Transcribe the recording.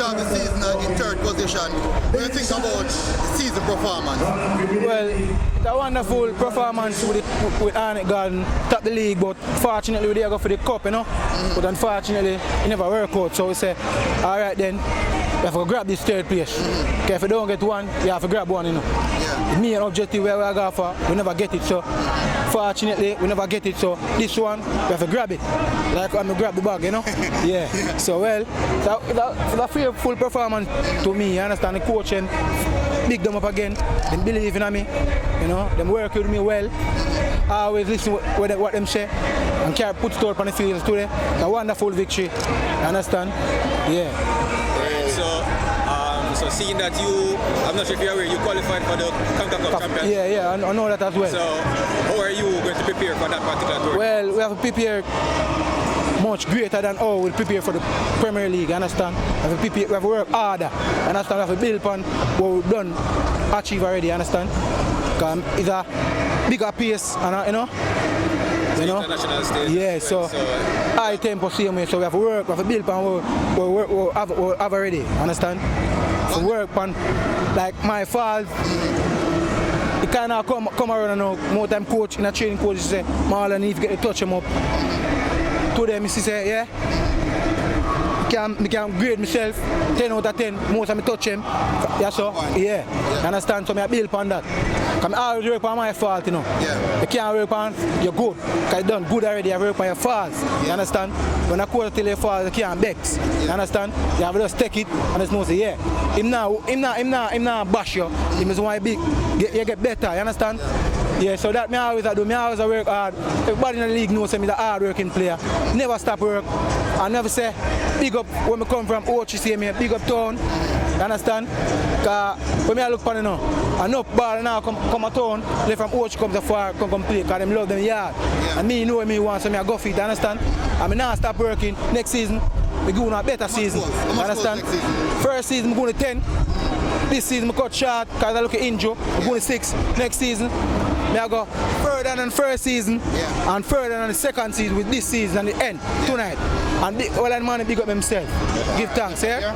of the season in third position. What do you think about the season performance? Well, it's a wonderful performance with Arnett Garden, top the league, but fortunately we didn't go for the cup, you know. But unfortunately it never worked out, so we say, alright then, we have to grab this third place. Okay, if you don't get one, you have to grab one, you know. Yeah. Me and objective where we go for, we never get it, so fortunately we never get it, so this one, we have to grab it. Like when we grab the bag, you know. Yeah. So well, it's a fearful performance to me, you understand, the coaching. Big them up again, them believe in me, you know, them work with me well. I always listen to what them say and can't put store on the field today. It's a wonderful victory, you understand? Yeah. So seeing that I'm not sure if you're aware, you qualified for the CONCACAF Championship. Yeah, I know that as well. So how are you going to prepare for that particular tournament? Well, we have to prepare much greater than how we prepare for the Premier League, you understand? We have to work harder, you understand? We have to build upon what we've done, achieve already, you understand? Because it's a bigger pace, and you know? International stage. Yeah, so high tempo same way, so we have to work, we have to build upon what we have already, you understand? So work upon, like my fault, it kind of come around now, more time coach, in a training coach, he say, Marlon, need to get the touch him up. To them, he say, yeah, I can grade myself 10 out of 10, most of me touch him. Yeah, so, yeah, you understand? So I build upon that. Because I always work on my fault, you know. Yeah. You can't work on your good, because you done good already, I work on your faults, you understand? When I quarter till your fault, you can't vex, you understand? You have to just take it and just know, say, yeah, him not bash you, him is one big, you get better, you understand? Yeah, so that me always do. Me always work hard. Everybody in the league knows I'm a hard working player. Never stop work. I never say big up when I come from Ochi, see me big up town. You understand? Because when I look for you now, enough ball now come a town, left from Ochi come so far, come play because them love them yard. Yeah. And me know me want, so I go fit, you understand? And I now stop working next season. We go on a better season. You understand? First season, I'm going to 10. This season I cut short because I look at injury. I'm going to 6. Next season, I go further than the first season and further than the second season with this season and the end tonight. And all that man big up himself. Give thanks, yeah?